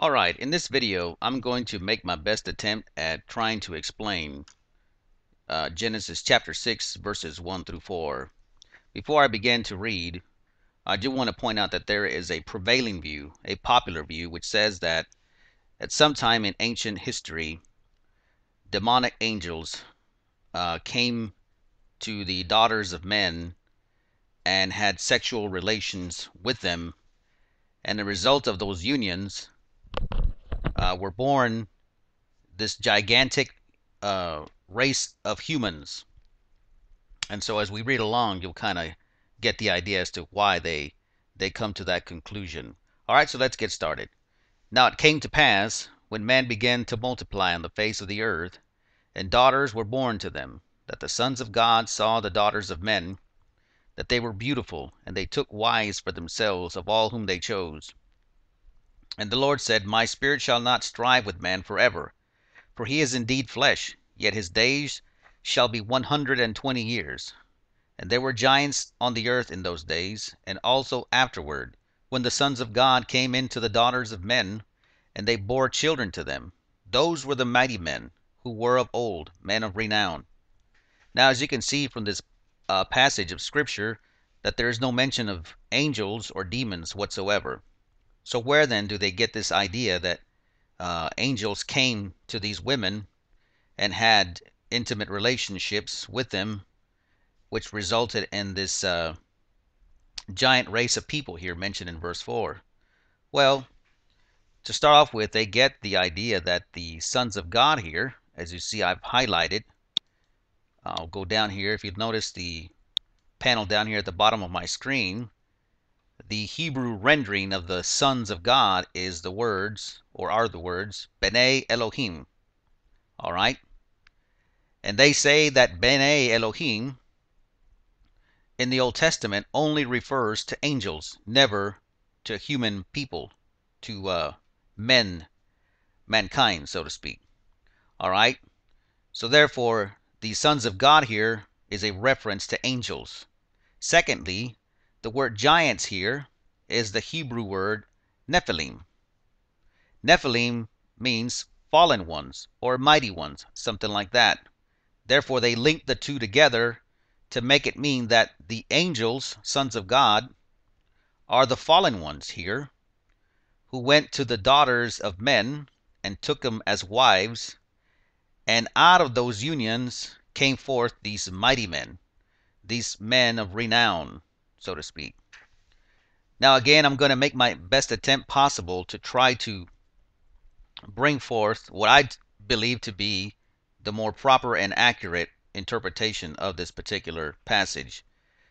Alright, in this video, I'm going to make my best attempt at trying to explain Genesis chapter 6, verses 1 through 4. Before I begin to read, I do want to point out that there is a prevailing view, a popular view, which says that at some time in ancient history, demonic angels came to the daughters of men and had sexual relations with them, and the result of those unions were born this gigantic race of humans. And so as we read along, you'll kind of get the idea as to why they come to that conclusion. All right, so let's get started. Now it came to pass, when man began to multiply on the face of the earth, and daughters were born to them, that the sons of God saw the daughters of men, that they were beautiful, and they took wives for themselves of all whom they chose. And the Lord said, My spirit shall not strive with man forever, for he is indeed flesh, yet his days shall be 120 years. And there were giants on the earth in those days, and also afterward, when the sons of God came in to the daughters of men, and they bore children to them. Those were the mighty men, who were of old, men of renown. Now, as you can see from this passage of Scripture, that there is no mention of angels or demons whatsoever. So where then do they get this idea that angels came to these women and had intimate relationships with them, which resulted in this giant race of people here mentioned in verse 4? Well, to start off with, they get the idea that the sons of God here, as you see I've highlighted, I'll go down here. If you've noticed the panel down here at the bottom of my screen, the Hebrew rendering of the sons of God is the words, or are the words, B'nai Elohim. All right? And they say that B'nai Elohim in the Old Testament only refers to angels, never to human people, to mankind, so to speak. All right? So therefore, the sons of God here is a reference to angels. Secondly, the word giants here is the Hebrew word Nephilim. Nephilim means fallen ones or mighty ones, something like that. Therefore, they link the two together to make it mean that the angels, sons of God, are the fallen ones here, who went to the daughters of men and took them as wives, and out of those unions came forth these mighty men, these men of renown, so to speak. Now again, I'm going to make my best attempt possible to try to bring forth what I believe to be the more proper and accurate interpretation of this particular passage.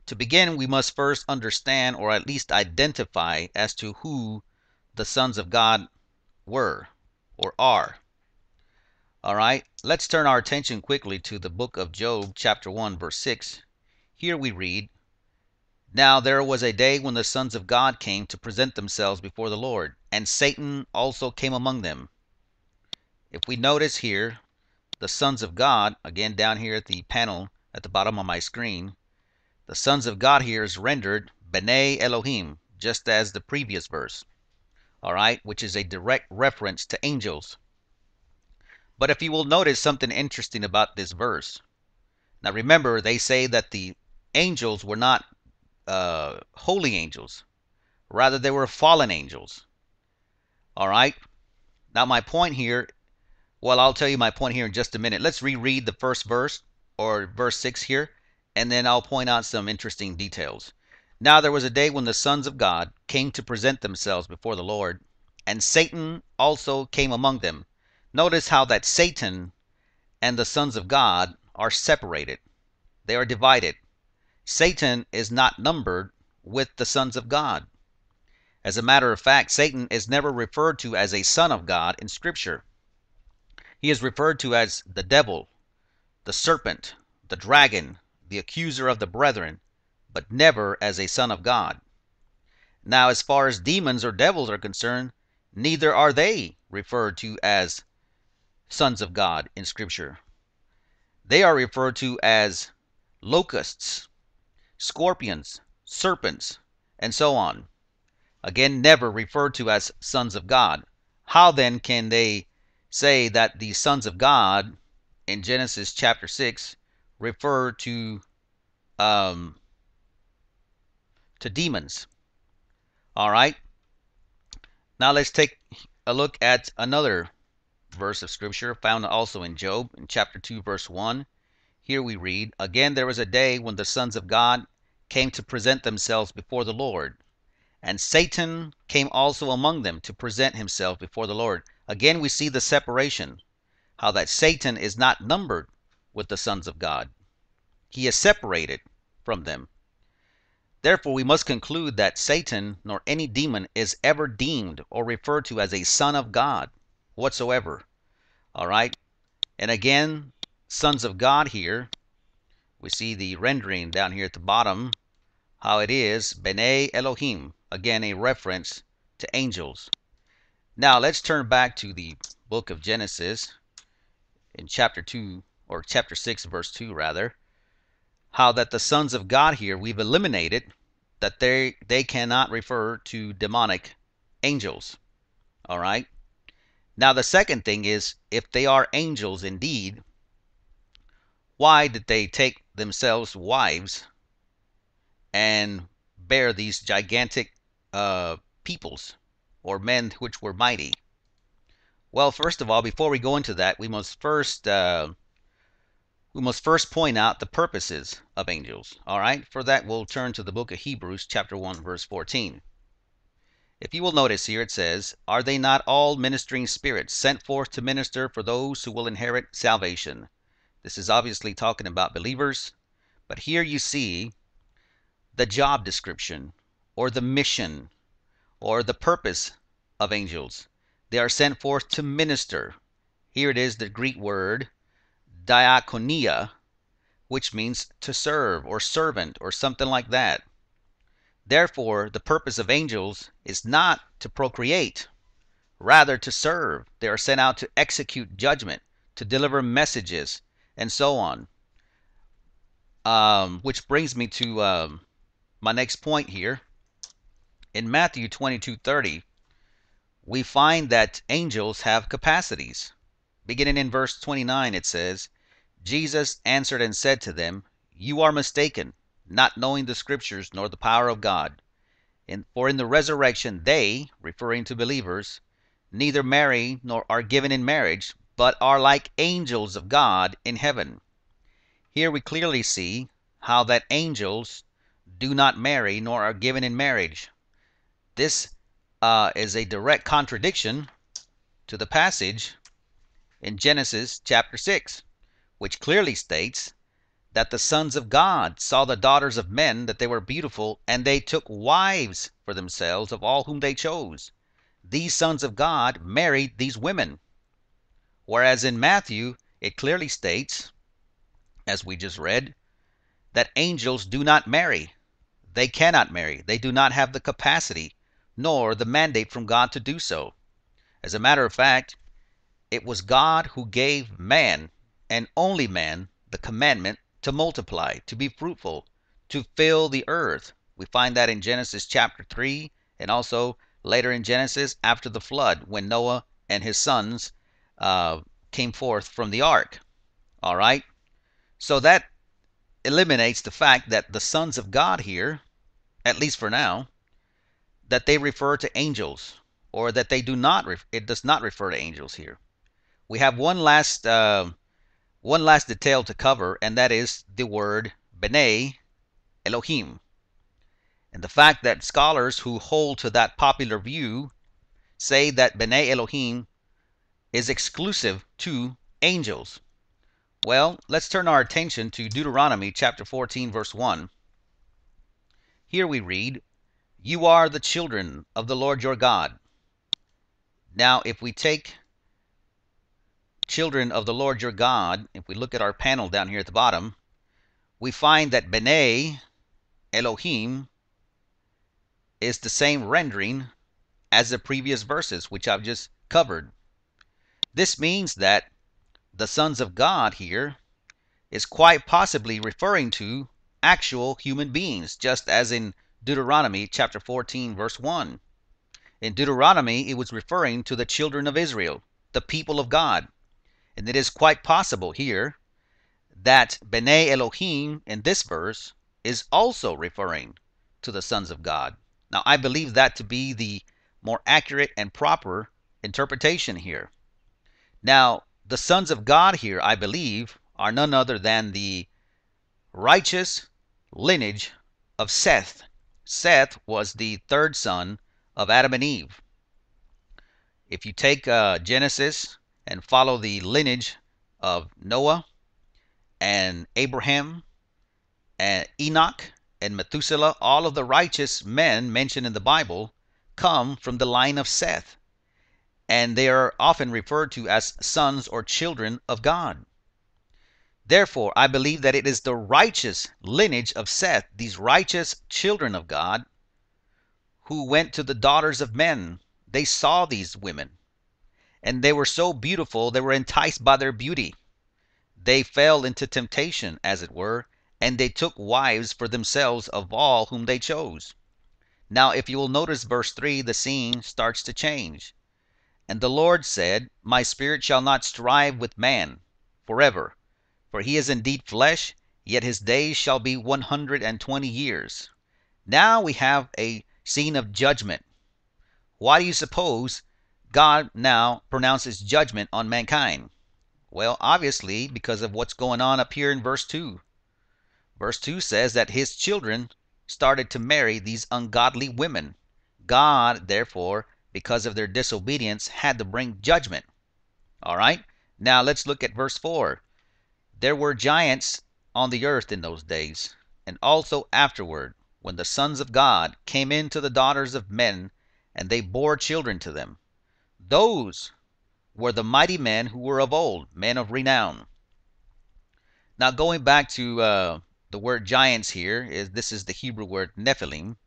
To begin, we must first understand, or at least identify, as to who the sons of God were or are. All right, let's turn our attention quickly to the book of Job, chapter 1, verse 6. Here we read, Now there was a day when the sons of God came to present themselves before the Lord, and Satan also came among them. If we notice here, the sons of God, again down here at the panel at the bottom of my screen, the sons of God here is rendered B'nai Elohim, just as the previous verse, all right, which is a direct reference to angels. But if you will notice something interesting about this verse. Now remember, they say that the angels were not holy angels. Rather, they were fallen angels. All right? Now my point here, well, I'll tell you my point here in just a minute. Let's reread the first verse, or verse 6 here, and then I'll point out some interesting details. Now there was a day when the sons of God came to present themselves before the Lord, and Satan also came among them. Notice how that Satan and the sons of God are separated. They are divided. Satan is not numbered with the sons of God. As a matter of fact, Satan is never referred to as a son of God in Scripture. He is referred to as the devil, the serpent, the dragon, the accuser of the brethren, but never as a son of God. Now, as far as demons or devils are concerned, neither are they referred to as sons of God in Scripture. They are referred to as locusts, scorpions, serpents, and so on. Again, never referred to as sons of God. how then can they say that the sons of God in Genesis chapter 6 refer um, to demons? All right. Now let's take a look at another verse of Scripture found also in Job in chapter 2 verse 1. Here we read, "Again there was a day when the sons of God came to present themselves before the Lord, and Satan came also among them to present himself before the Lord." Again we see the separation, how that Satan is not numbered with the sons of God. He is separated from them. Therefore we must conclude that Satan nor any demon is ever deemed or referred to as a son of God whatsoever. All right. And again, sons of God here, we see the rendering down here at the bottom, how it is B'nai Elohim, again a reference to angels. Now let's turn back to the book of Genesis in chapter 2, or chapter 6 verse 2 rather, how that the sons of God here, we've eliminated that they cannot refer to demonic angels. All right. Now the second thing is, if they are angels indeed, why did they take themselves wives and bear these gigantic peoples or men which were mighty? Well, first of all, before we go into that, we must first point out the purposes of angels. All right. For that, we'll turn to the book of Hebrews, chapter 1, verse 14. If you will notice here, it says, "Are they not all ministering spirits sent forth to minister for those who will inherit salvation?" This is obviously talking about believers, but here you see the job description or the mission or the purpose of angels. They are sent forth to minister. Here it is, the Greek word diakonia, which means to serve or servant or something like that. Therefore, the purpose of angels is not to procreate, rather to serve. They are sent out to execute judgment, to deliver messages, and so on. Which brings me to my next point here. In Matthew 22:30, we find that angels have capacities. Beginning in verse 29, it says, "Jesus answered and said to them, You are mistaken, not knowing the Scriptures nor the power of God. For in the resurrection they," referring to believers, "neither marry nor are given in marriage, but are like angels of God in heaven." Here we clearly see how that angels do not marry nor are given in marriage. This is a direct contradiction to the passage in Genesis chapter 6, which clearly states that the sons of God saw the daughters of men, that they were beautiful, and they took wives for themselves of all whom they chose. These sons of God married these women. Whereas in Matthew, it clearly states, as we just read, that angels do not marry. They cannot marry. They do not have the capacity nor the mandate from God to do so. As a matter of fact, it was God who gave man, and only man, the commandment to multiply, to be fruitful, to fill the earth. We find that in Genesis chapter 3, and also later in Genesis after the flood, when Noah and his sons came forth from the ark. All right? So that eliminates the fact that the sons of God here, at least for now, that they refer to angels, or that they do not, it does not refer to angels here. We have one last detail to cover, and that is the word B'nai Elohim. And the fact that scholars who hold to that popular view say that B'nai Elohim is exclusive to angels. Well, let's turn our attention to Deuteronomy chapter 14, verse 1. Here we read, "You are the children of the Lord your God." Now, if we take children of the Lord your God, if we look at our panel down here at the bottom, we find that B'nai Elohim is the same rendering as the previous verses, which I've just covered. This means that the sons of God here is quite possibly referring to actual human beings, just as in Deuteronomy chapter 14, verse 1. In Deuteronomy, it was referring to the children of Israel, the people of God. And it is quite possible here that B'nai Elohim in this verse is also referring to the sons of God. Now, I believe that to be the more accurate and proper interpretation here. Now, the sons of God here, I believe, are none other than the righteous lineage of Seth. Seth was the third son of Adam and Eve. If you take Genesis and follow the lineage of Noah and Abraham and Enoch and Methuselah, all of the righteous men mentioned in the Bible come from the line of Seth, and they are often referred to as sons or children of God. Therefore, I believe that it is the righteous lineage of Seth, these righteous children of God, who went to the daughters of men. They saw these women, and they were so beautiful, they were enticed by their beauty. They fell into temptation, as it were, and they took wives for themselves of all whom they chose. Now, if you will notice verse 3, the scene starts to change. And the Lord said, My spirit shall not strive with man forever, for he is indeed flesh, yet his days shall be 120 years. Now we have a scene of judgment. Why do you suppose God now pronounces judgment on mankind? Well, obviously, because of what's going on up here in verse 2. Verse 2 says that his children started to marry these ungodly women. God, therefore, because of their disobedience, had to bring judgment. All right? Now let's look at verse 4. There were giants on the earth in those days, and also afterward, when the sons of God came in to the daughters of men, and they bore children to them. Those were the mighty men who were of old, men of renown. Now going back to the word giants here, this is the Hebrew word Nephilim,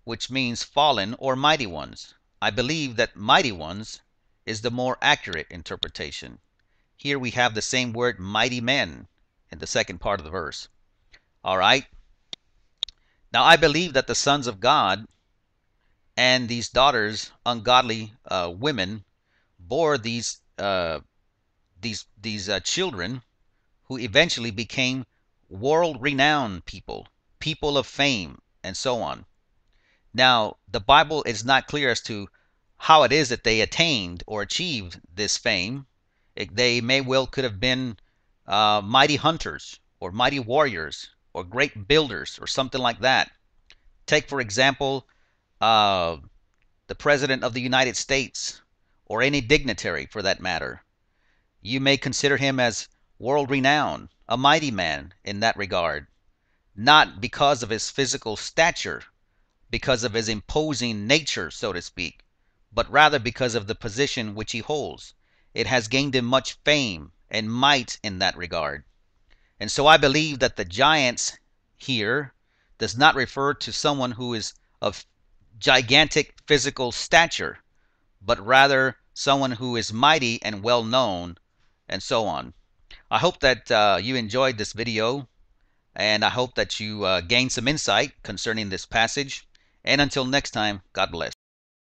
which means fallen or mighty ones. I believe that mighty ones is the more accurate interpretation. Here we have the same word mighty men in the second part of the verse. All right. Now I believe that the sons of God and these daughters, ungodly women, bore these children who eventually became world-renowned people, people of fame, and so on. Now, the Bible is not clear as to how it is that they attained or achieved this fame. They may well could have been mighty hunters or mighty warriors or great builders or something like that. Take, for example, the President of the United States or any dignitary for that matter. You may consider him as world-renowned, a mighty man in that regard, not because of his physical stature, because of his imposing nature, so to speak, but rather because of the position which he holds. It has gained him much fame and might in that regard. And so I believe that the giants here does not refer to someone who is of gigantic physical stature, but rather someone who is mighty and well known, and so on. I hope that you enjoyed this video, and I hope that you gained some insight concerning this passage. And until next time, God bless.